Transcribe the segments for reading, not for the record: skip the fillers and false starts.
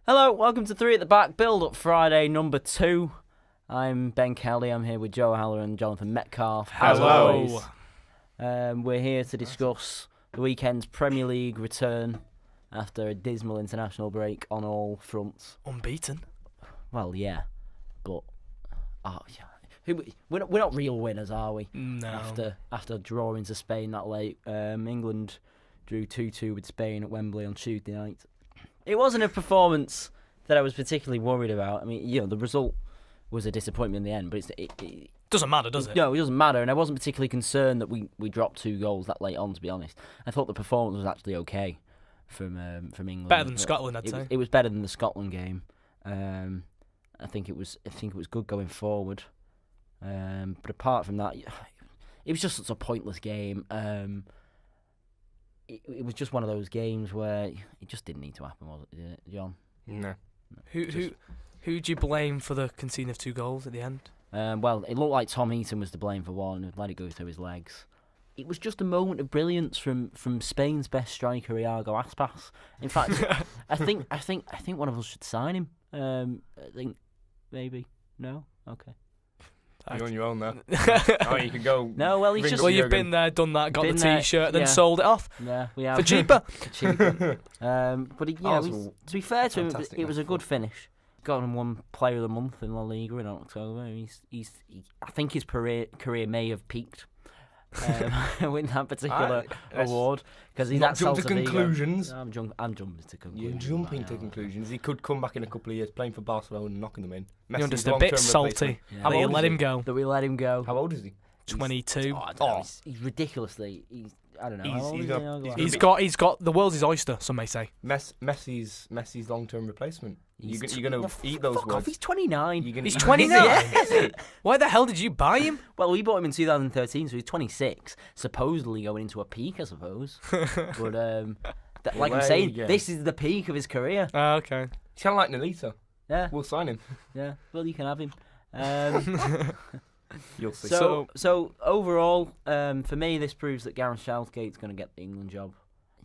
Hello, welcome to 3 at the Back, Build-Up Friday number 2. I'm Ben Kelly, I'm here with Joe Haller and Jonathan Metcalfe. Hello. We're here to discuss the weekend's Premier League return after a dismal international break on all fronts. Unbeaten. Well, yeah, but we're not real winners, are we? No. After drawing to Spain that late, England drew 2-2 with Spain at Wembley on Tuesday night. It wasn't a performance that I was particularly worried about. I mean, the result was a disappointment in the end, but it doesn't matter, does it? No, it doesn't matter, and I wasn't particularly concerned that we dropped 2 goals that late on, to be honest. I thought the performance was actually okay from England. Better than Scotland, I'd say. It was better than the Scotland game. I think it was good going forward. But apart from that, it was just such a pointless game. It was just one of those games where it just didn't need to happen, was it, John? No. Who do you blame for the conceding of 2 goals at the end? Well, it looked like Tom Heaton was to blame for one and let it go through his legs. It was just a moment of brilliance from Spain's best striker, Iago Aspas. In fact, I think one of us should sign him. I think maybe no. Okay. You're on your own there. Oh, you can go. No, well, he's just. Well, you've been there, done that, got Been the there, T-shirt, then yeah. sold it off Yeah, we have for cheaper. But to be fair to him, it was a good finish. Got him one Player of the Month in La Liga in October. I think his career may have peaked with that particular award because he's not at jump to Celta Vigo. conclusions. I'm jumping to conclusions. You're jumping to conclusions. He could come back in a couple of years playing for Barcelona and knocking them in. You're Messi's just a bit long-term salty replacement. that you old let is him he? go. That we let him go. How old is he? 22. I don't know, he's ridiculously. I don't know. How old is he now? He's got the world's his oyster. Some may say. Messi's long-term replacement. You're going to eat Fuck those off, words. he's 29. He's 29. Yeah. Why the hell did you buy him? Well, we bought him in 2013, so he's 26. Supposedly going into a peak, I suppose. But like I'm saying, this is the peak of his career. Okay. He's kind of like Nolita. Yeah. We'll sign him. Yeah. Well, you can have him. You'll see. So overall, for me, this proves that Gareth Southgate's going to get the England job.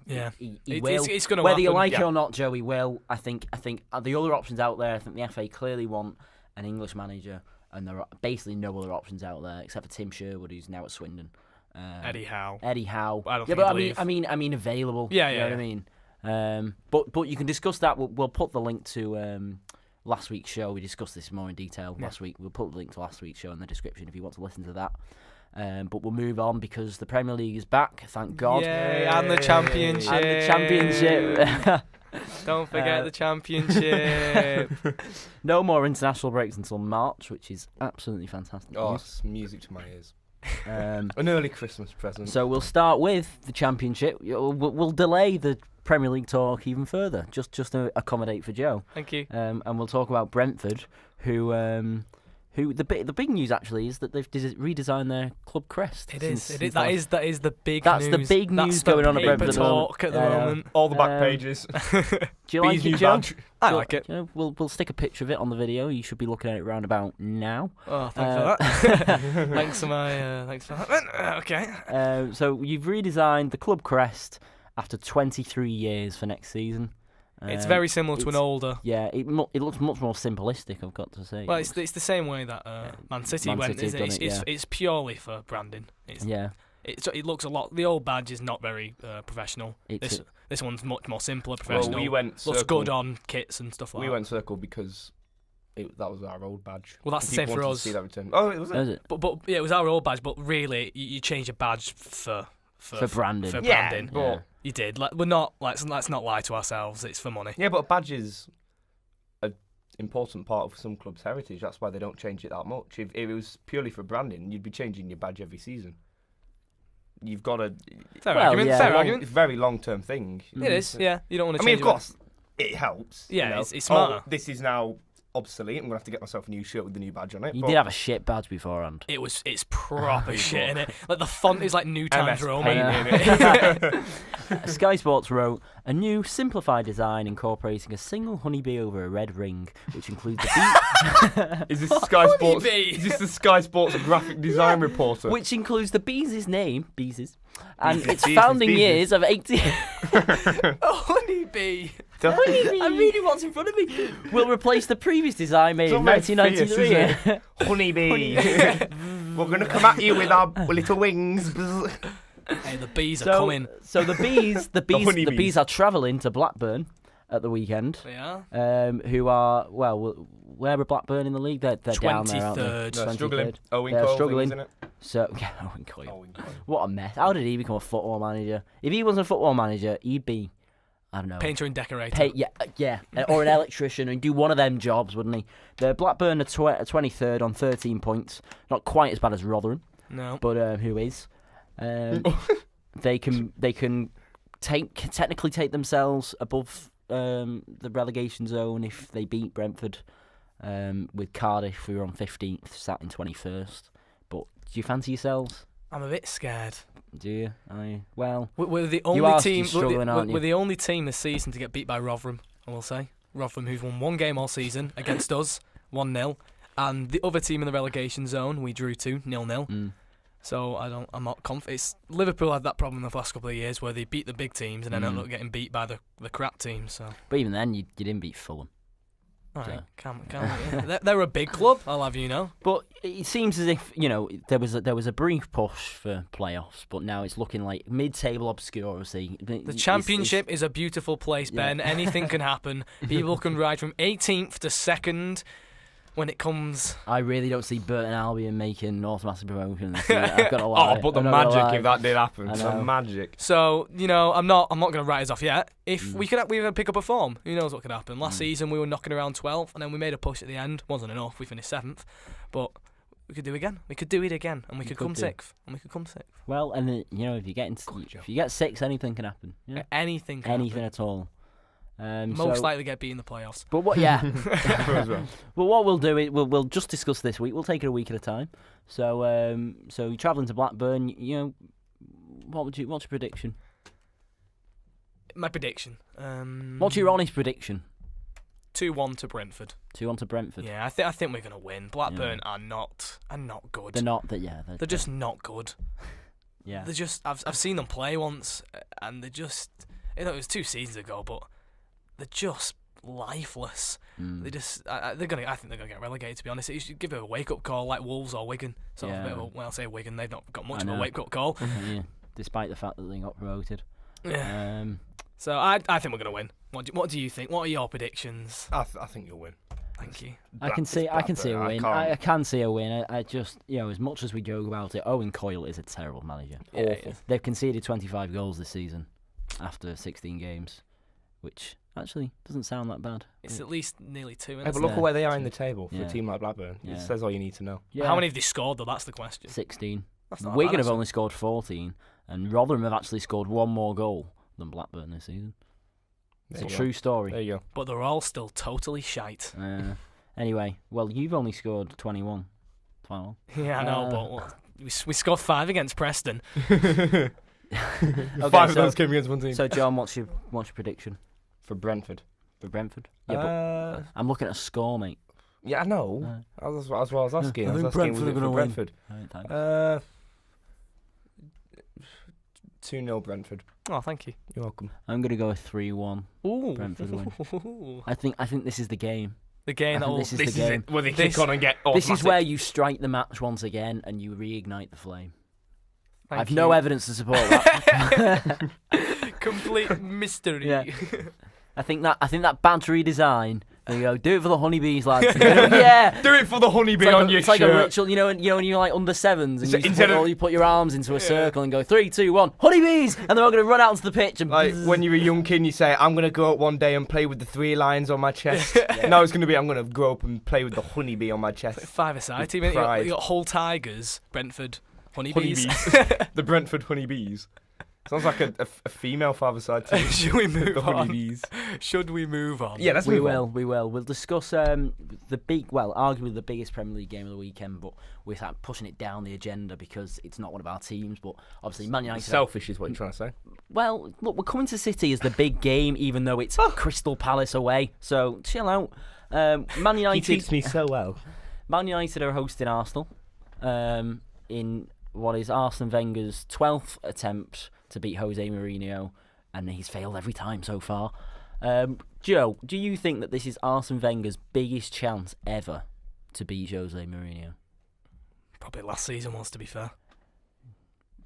Yeah, he will. It's going to whether happen. you like it or not, Joe, he will. I think the other options out there. I think the FA clearly want an English manager, and there are basically no other options out there except for Tim Sherwood, who's now at Swindon. Eddie Howe. I don't think but I mean available. Yeah, you know what I mean. But you can discuss that. We'll put the link to last week's show. We discussed this more in detail last week. We'll put the link to last week's show in the description if you want to listen to that. But we'll move on because the Premier League is back, thank God. Yay, and the Championship. Don't forget the Championship. No more international breaks until March, which is absolutely fantastic. Oh, it's music to my ears. An early Christmas present. So we'll start with the Championship. We'll delay the Premier League talk even further, just to accommodate for Joe. Thank you. And we'll talk about Brentford, who the big news actually is that they've redesigned their club crest. That is the big news. That's the big news going on at Brentford at the moment. All the back pages. Do you like it, Joe? I like it. We'll stick a picture of it on the video. You should be looking at it round about now. Oh, thanks for that. Thanks for that. Okay. So you've redesigned the club crest after 23 years for next season. It's very similar to an older. Yeah, it looks much more simplistic, I've got to say. Well, it's the same way that Man City went. It's purely for branding. It looks a lot. The old badge is not very professional. This one's much more simpler, professional. Well, we went looks good on kits and stuff like that. We went circle because that was our old badge. Well, that's the same for us. See that return. Oh, it was it. But yeah, it was our old badge. But really, you changed your badge for branding. For yeah, branding. But you did. We're not. Let's not lie to ourselves. It's for money. Yeah, but a badge is an important part of some clubs' heritage. That's why they don't change it that much. If it was purely for branding, you'd be changing your badge every season. You've got a fair argument. Very long-term thing. It is. Yeah, you don't want to change. Of course, it helps. Yeah, it's smarter. This is now obsolete. I'm gonna have to get myself a new shirt with the new badge on it. You did have a shit badge beforehand. It's proper shit in it. Like the font is like New Times Roman. Sky Sports wrote a new simplified design incorporating a single honeybee over a red ring, which includes the bee. Is this Sky Sports? Is this the Sky Sports graphic design reporter? Which includes the bees' name, and its founding years of 18. A honeybee. I'm reading what's in front of me. Will replace the previous design made in 1993. Honeybee. We're going to come at you with our little wings. Hey, the bees are coming. So the bees are travelling to Blackburn at the weekend. Yeah. Who are where are Blackburn in the league? They're down there, aren't they? They're struggling. They're struggling. Isn't it? So Owen Coyle. What a mess! How did he become a football manager? If he wasn't a football manager, he'd be, I don't know, painter and decorator. Yeah, or an electrician, and do one of them jobs, wouldn't he? The Blackburn are 23rd on 13 points. Not quite as bad as Rotherham. No. But who is? They can technically take themselves above the relegation zone if they beat Brentford. With Cardiff, we were on 15th, sat in 21st. But do you fancy yourselves? I'm a bit scared. Do you? We're the only team. We're the only team this season to get beat by Rotherham. I will say Rotherham, who've won one game all season against us, 1-0, and the other team in the relegation zone we drew to 0-0. So I'm not confident. Liverpool had that problem the last couple of years where they beat the big teams and then ended up getting beat by the crap teams. So. But even then, you didn't beat Fulham. All right, can't they're a big club, I'll have you know. But it seems as if there was a brief push for playoffs, but now it's looking like mid-table obscurity. The Championship is a beautiful place, Ben. Anything can happen. People can ride from 18th to 2nd. When it comes, I really don't see Burton Albion making North Massive promotion. I've got to lie. But the magic if that did happen. The magic. So I'm not going to write us off yet. If we could pick up a form, who knows what could happen? Last season we were knocking around 12th, and then we made a push at the end. Wasn't enough. We finished 7th, but we could do it again. We could do it again, and we could come 6th. Well, and if you get 6, anything can happen. Yeah? Anything at all. Most likely get beat in the playoffs. But what? Yeah. But what we'll do is we'll just discuss this week. We'll take it a week at a time. So you're travelling to Blackburn. What's your prediction? My prediction. What's your honest prediction? 2-1 to Brentford. 2-1 to Brentford. Yeah, I think we're gonna win. Blackburn are not good. They're not that. Yeah, they're just not good. Yeah. They're just. I've seen them play once, and they're just. It was 2 seasons ago, but. They're just lifeless. They just, I think they're gonna get relegated. To be honest, you should give it a wake-up call like Wolves or Wigan. I'll say Wigan. They've not got much of a wake-up call. Yeah. Despite the fact that they got promoted. Yeah. So I think we're gonna win. What do you think? What are your predictions? I think you'll win. Thank you. I can see a win. I can see a win. I just, as much as we joke about it, Owen Coyle is a terrible manager. Yeah, awful. They've conceded 25 goals this season after 16 games, which. Actually, doesn't sound that bad. It's at least nearly 2. But look at where they are in the table for a team like Blackburn. It says all you need to know. Yeah. How many have they scored, though? That's the question. 16. Wigan have only scored 14, and Rotherham have actually scored 1 more goal than Blackburn this season. It's a true story. There you go. But they're all still totally shite. Anyway, well, you've only scored 21. Yeah, I know, but we scored 5 against Preston. 5 of those came against one team. So, John, what's your prediction? For Brentford. Yeah, but I'm looking at a score, mate. Yeah, I know. That's what I was asking. I think Brentford are going to win. Right, 2-0 Brentford. Oh, thank you. You're welcome. I'm going to go 3-1. Ooh. Brentford win. I think this is the game. The game that will... This is the game. Where they kick on and get automatic. This is where you strike the match once again and you reignite the flame. I've no evidence to support that. Complete mystery. Yeah. I think that badge redesign. There you go. Do it for the honeybees, lads. Yeah. Do it for the honeybee on your shirt. It's like a ritual, when you're like under 7s and you put your arms into a circle and go 3, 2, 1, honeybees, and they're all going to run out onto the pitch. And like when you're a young kid, you say, "I'm going to grow up one day and play with the 3 lions on my chest." Now it's going to be, "I'm going to grow up and play with the honeybee on my chest." 5-a-side team. You got Hull Tigers, Brentford honeybees. The Brentford honeybees. Sounds like a female father-side team. Should we move the on? Honeybees. Should we move on? Yeah, we will. We'll discuss arguably the biggest Premier League game of the weekend, but we're pushing it down the agenda because it's not one of our teams. But obviously, Man United. Selfish is what you're trying to say. Well, look, we're coming to City as the big game, even though it's Crystal Palace away. So chill out. Man United. He treats me so well. Man United are hosting Arsenal in what is Arsene Wenger's 12th attempt to beat Jose Mourinho, and he's failed every time so far. Joe, do you think that this is Arsene Wenger's biggest chance ever to beat Jose Mourinho? Probably last season was, to be fair.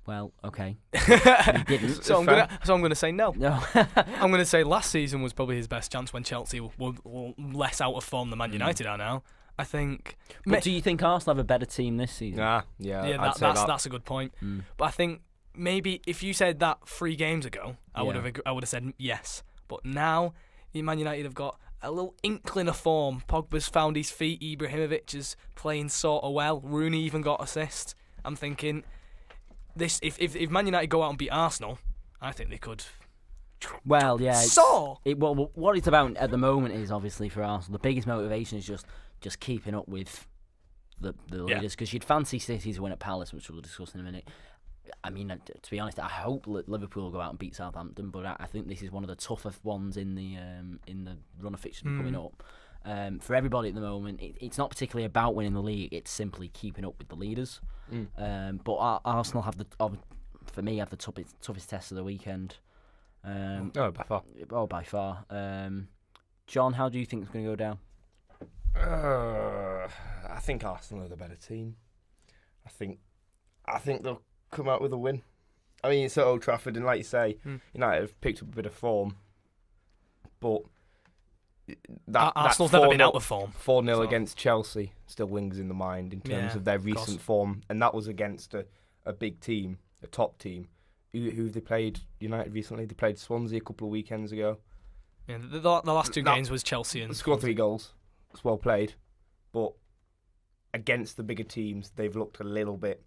Well, okay. He didn't. So I'm gonna say no. No. I'm gonna say last season was probably his best chance when Chelsea were less out of form than Man United are now. I think. But do you think Arsenal have a better team this season? Yeah, that's a good point. But I think maybe if you said that 3 games ago, I would have said yes. But now, Man United have got a little inkling of form. Pogba's found his feet. Ibrahimovic is playing sort of well. Rooney even got assist. I'm thinking, if Man United go out and beat Arsenal, I think they could. Well, yeah. What it's about at the moment is obviously for Arsenal, the biggest motivation is just keeping up with the leaders, because you'd fancy City to win at Palace, which we'll discuss in a minute. I mean, to be honest, I hope Liverpool will go out and beat Southampton, but I think this is one of the tougher ones in the run of fixtures coming up. For everybody at the moment, it's not particularly about winning the league; it's simply keeping up with the leaders. But Arsenal have the toughest test of the weekend. By far. Oh, by far. John, how do you think it's going to go down? I think Arsenal are the better team. I think they'll come out with a win. I mean, it's at Old Trafford, and like you say, United have picked up a bit of form, but Arsenal's never been out of form. 4-0 against Chelsea still lingers in the mind in terms of their recent form, and that was against a big team, a top team. Who they played United recently? They played Swansea a couple of weekends ago. Yeah, the last 2 games was Chelsea and scored 3 goals. It's well played, but against the bigger teams, they've looked a little bit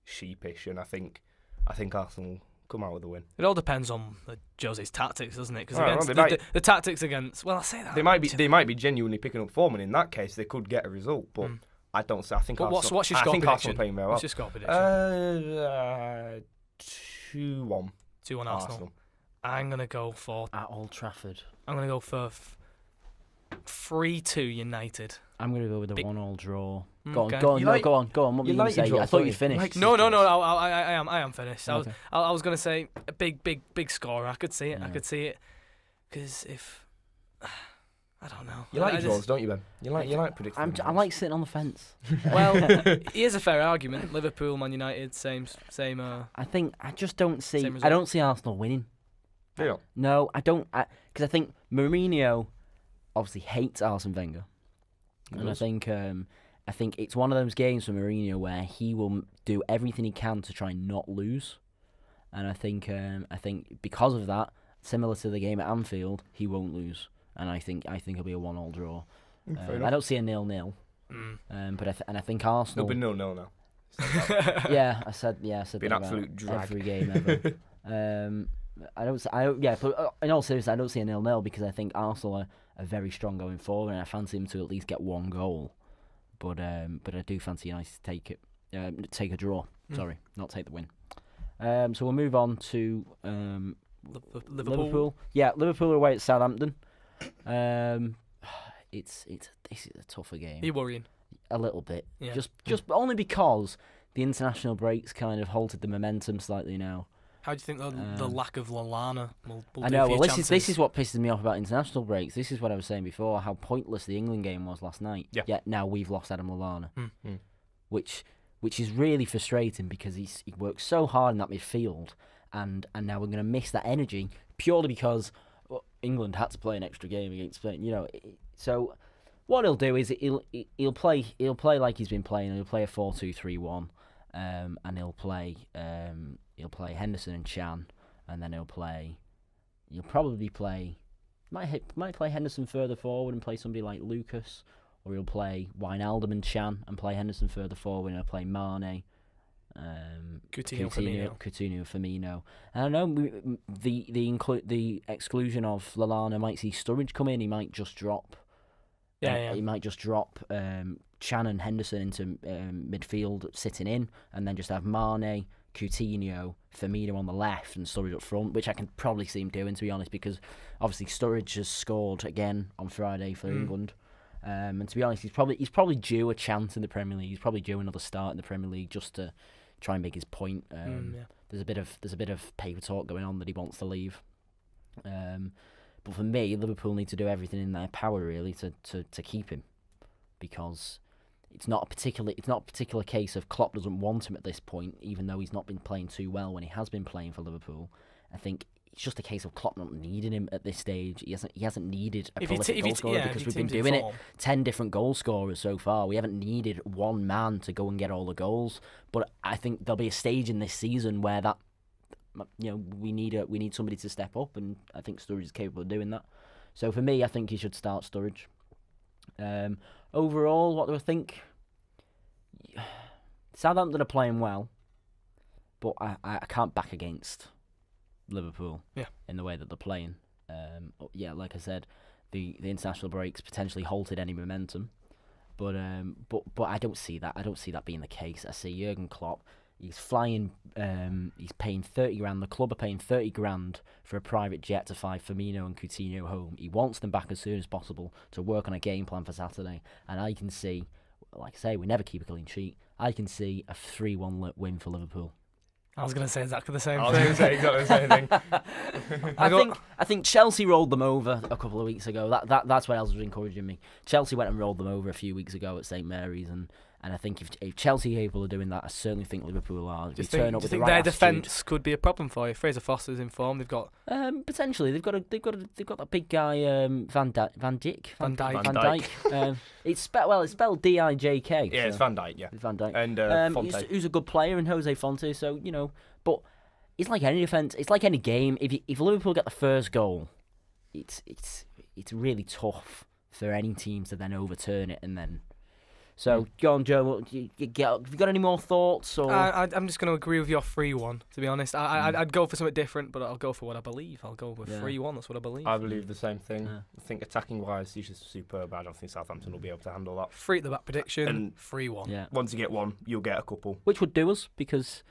sheepish, and I think Arsenal will come out with a win. It all depends on Jose's tactics, doesn't it? Because the tactics against, well, I say that they might be genuinely picking up form, and in that case, they could get a result. But I don't say. I think Arsenal. What's your score prediction? Arsenal playing very well. What's your score prediction? 2-1. 2-1 Arsenal. I'm gonna go for at Old Trafford. I'm gonna go for 3-2 United. I'm going to go with a 1-1 draw. Go on. Okay. Go on. What were you going to say? I thought you finished. No. I am finished. Okay. I was going to say a big score. I could see it. Yeah. Because if I don't know. You like draws, don't you, Ben? You like predicting. I like sitting on the fence. Well, here's a fair argument. Liverpool, Man United, same. I just don't see. I don't see Arsenal winning. Yeah. No, I don't. Because I think Mourinho obviously hates Arsene Wenger. And I think it's one of those games for Mourinho where he will do everything he can to try and not lose. And I think because of that, similar to the game at Anfield, he won't lose. And I think it'll be a 1-1 draw. I don't see a 0-0. But I think Arsenal. It'll be 0-0 now. I said be an absolute drag. Every game ever. But in all seriousness, I don't see a 0-0 because I think Arsenal are very strong going forward, and I fancy them to at least get 1 goal. But I do fancy United to take a draw. Sorry, not take the win. So we'll move on to Liverpool. Yeah, Liverpool are away at Southampton. This is a tougher game. Are you worrying? A little bit. Yeah. Just only because the international breaks kind of halted the momentum slightly now. How do you think the lack of Lallana will I know. do for Well, your this is what pisses me off about international breaks. This is what I was saying before. How pointless the England game was last night. Yeah. Yet now we've lost Adam Lallana, which is really frustrating because he works so hard in that midfield, and now we're going to miss that energy purely because England had to play an extra game against Spain. So what he'll do is he'll play like he's been playing. He'll play a 4-2-3-1, and he'll play Henderson and Chan, and then he'll probably play might play Henderson further forward and play somebody like Lucas, or he'll play Wijnaldum and Chan and play Henderson further forward, and he'll play Mane, Coutinho, Firmino. And I know the exclusion of Lallana might see Sturridge come in. He might just drop. He might just drop Chan and Henderson into midfield sitting in, and then just have Mane, Coutinho, Firmino on the left and Sturridge up front, which I can probably see him doing, to be honest, because obviously Sturridge has scored again on Friday for England. And to be honest, he's probably due a chance in the Premier League. He's probably due another start in the Premier League just to try and make his point. There's a bit of paper talk going on that he wants to leave. But But for me, Liverpool need to do everything in their power really to keep him, because it's not a particular case of Klopp doesn't want him at this point, even though he's not been playing too well when he has been playing for Liverpool. I think it's just a case of Klopp not needing him at this stage. He hasn't needed a prolific goal scorer, because we've been doing it 10 different goal scorers so far. We haven't needed one man to go and get all the goals. But I think there'll be a stage in this season where that, we need somebody to step up, and I think Sturridge is capable of doing that. So for me, I think he should start Sturridge. Overall, what do I think? Southampton are playing well, but I can't back against Liverpool in the way that they're playing. Like I said, the international breaks potentially halted any momentum, but I don't see that. I don't see that being the case. I see Jurgen Klopp. He's flying. He's paying 30 grand. The club are paying 30 grand for a private jet to fly Firmino and Coutinho home. He wants them back as soon as possible to work on a game plan for Saturday. And I can see, like I say, we never keep a clean sheet. I can see a 3-1 win for Liverpool. I was going to say exactly the same thing. I was going to say exactly the same thing. I think Chelsea rolled them over a couple of weeks ago. That's what else was encouraging me. Chelsea went and rolled them over a few weeks ago at St Mary's, and I think if Chelsea are able to doing that, I certainly think Liverpool are. Do you think their defence could be a problem for you? Fraser Foster's in form. They've got potentially. They've got that big guy Van Dijk. It's spelled D-I-J-K. Yeah, so. it's Van Dijk. Yeah, it's Van Dijk. And Fonte, who's a good player, and Jose Fonte. So but it's like any defence. It's like any game. If Liverpool get the first goal, it's really tough for any team to then overturn it and then. So, go on, Joe. Have you got any more thoughts? Or I'm just going to agree with your 3-1, to be honest. I'd go for something different, but I'll go for what I believe. I'll go with 3-1. That's what I believe. I believe the same thing. Yeah. I think attacking-wise, he's just superb. I don't think Southampton will be able to handle that. 3 at the back prediction, and 3-1. Yeah. Once you get one, you'll get a couple. Which would do us, because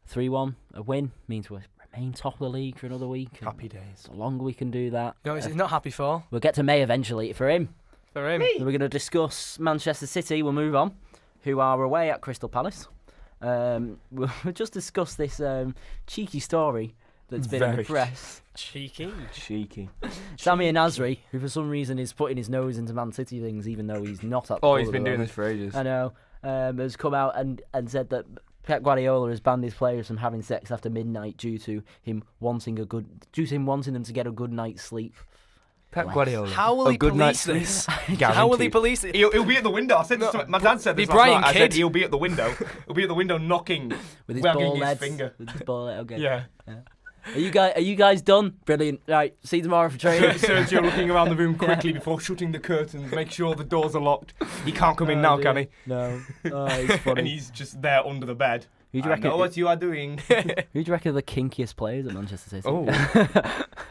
3-1, a win, means we remain top of the league for another week. Happy days. The longer we can do that. No, it's not happy for. We'll get to May eventually for him. For him. We're going to discuss Manchester City. We'll move on, who are away at Crystal Palace. We'll just discuss this cheeky story that's been in the press. Cheeky. Sammy Nasri, who for some reason is putting his nose into Man City things, even though he's not at the Oh, he's been doing this for ages. I know. Has come out and said that Pep Guardiola has banned his players from having sex after midnight due to him wanting them to get a good night's sleep. Pep Guardiola. How will he police this? How will he police it? He'll be at the window. I said this to my dad said this last night. I said he'll be at the window. He'll be at the window knocking, with his wagging ball his finger. With his ball head, okay. Yeah. Are you guys done? Brilliant. Right, see you tomorrow for training. Sergio looking around the room quickly before shutting the curtains, make sure the doors are locked. He can't come in now, can he? No. Oh, he's funny. And he's just there under the bed. Who do you reckon? I know what you are doing. Who do you reckon are the kinkiest players at Manchester City? Oh.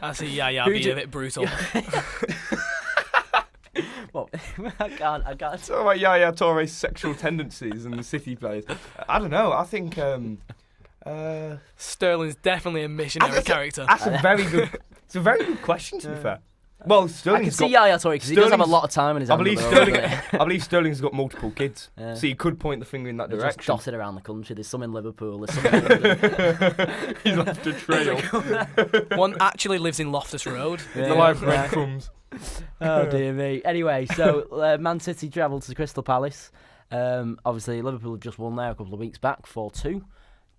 I see Yaya being a bit brutal. Well, I can't. So about Yaya Touré's sexual tendencies and the City players. I don't know. I think Sterling's definitely a missionary character. That's a very good. It's a very good question, to be fair. Well, Sterling's I can see Yaya Touré because he does have a lot of time in his hand. I believe Sterling's got multiple kids, so you could point the finger in that They're direction. Just dotted around the country. There's some in Liverpool. There's some in London. He's left a trail. One actually lives in Loftus Road. The live breadcrumbs. Oh dear me. Anyway, so Man City travelled to Crystal Palace. Obviously, Liverpool have just won there a couple of weeks back, 4-2.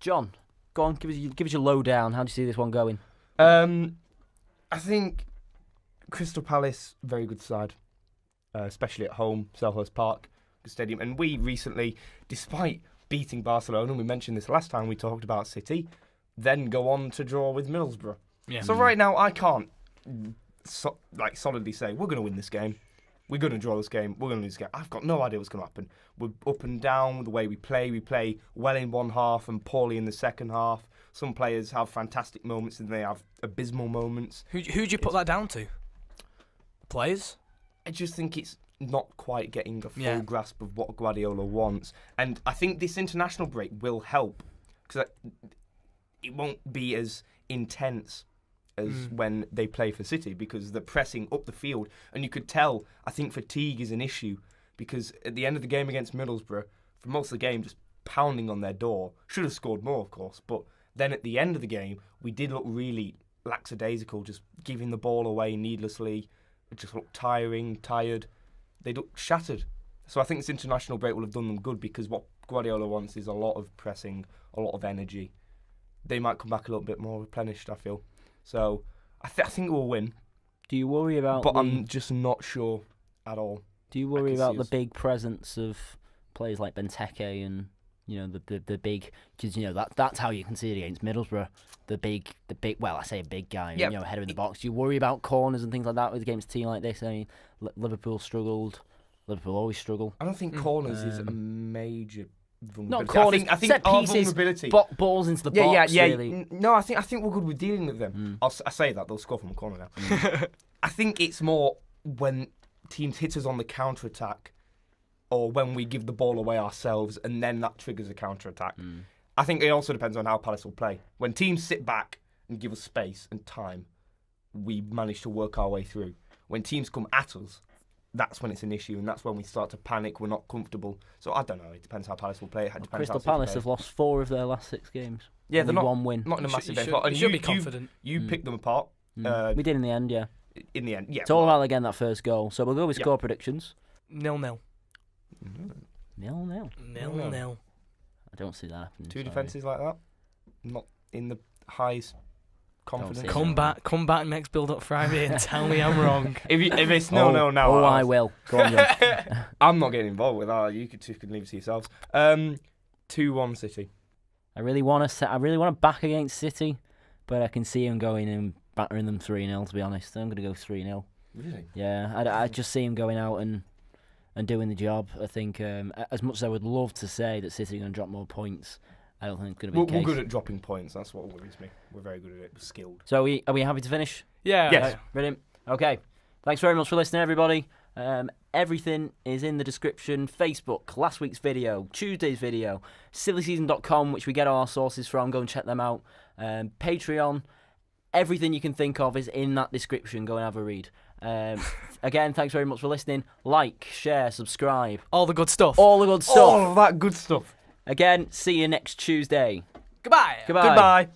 John, go on, give us your lowdown. How do you see this one going? I think Crystal Palace, very good side, especially at home, Selhurst Park, good stadium. And we recently, despite beating Barcelona, and we mentioned this last time we talked about City, then go on to draw with Middlesbrough. Yeah. So right now, I can't solidly say we're going to win this game. We're going to draw this game. We're going to lose this game. I've got no idea what's going to happen. We're up and down with the way we play. We play well in one half and poorly in the second half. Some players have fantastic moments and they have abysmal moments. Who do you put that down to? Players? I just think it's not quite getting a full grasp of what Guardiola wants. And I think this international break will help because it won't be as intense as when they play for City because they're pressing up the field. And you could tell, I think fatigue is an issue because at the end of the game against Middlesbrough, for most of the game, just pounding on their door. Should have scored more, of course. But then at the end of the game, we did look really lackadaisical, just giving the ball away needlessly. It just looked tired. They looked shattered. So I think this international break will have done them good, because what Guardiola wants is a lot of pressing, a lot of energy. They might come back a little bit more replenished, I feel. So I think we'll win. Do you worry about? But I'm just not sure at all. Do you worry about the big presence of players like Benteke and the big? Because that's how you concede against Middlesbrough. The big. Well, I say a big guy. Yep. Header in the box. Do you worry about corners and things like that against a team like this? I mean, Liverpool struggled. Liverpool always struggle. I don't think corners is a major vulnerability. Not corners. I think set our pieces, vulnerability. balls into the box. Really. No, I think we're good with dealing with them. I say that they'll score from a corner now. I think it's more when teams hit us on the counter attack, or when we give the ball away ourselves, and then that triggers a counter attack. I think it also depends on how Palace will play. When teams sit back and give us space and time, we manage to work our way through. When teams come at us, that's when it's an issue, and that's when we start to panic. We're not comfortable. So I don't know. It depends how Palace will play. Crystal Palace have lost 4 of their last 6 games. Yeah, they're not one win. Not in a massive game. You should be confident. You picked them apart. We did in the end, yeah. In the end, yeah. It's all about getting that first goal. So we'll go with score predictions. 0-0. 0-0. 0-0. I don't see that happening. 2 defences like that. Not in the highest confidence. Come back next build-up Friday and tell me I'm wrong. if it's no now. Oh, I will. Go on, John. I'm not getting involved with that. You can leave it to yourselves. 2-1 City. I really want to back against City, but I can see him going and battering them 3-0. To be honest, I'm going to go 3-0. Really? Yeah, I just see him going out and doing the job. I think as much as I would love to say that City are going to drop more points, I don't think it's going to be the case. We're good at dropping points. That's what worries me. We're very good at it. We're skilled. So are we happy to finish? Yeah. Yes. Brilliant. Okay. Thanks very much for listening, everybody. Everything is in the description. Facebook, last week's video, Tuesday's video, sillyseason.com, which we get all our sources from. Go and check them out. Patreon, everything you can think of is in that description. Go and have a read. Again, thanks very much for listening. Like, share, subscribe. All the good stuff. All the good stuff. All of that good stuff. Again, see you next Tuesday. Goodbye. Goodbye. Goodbye.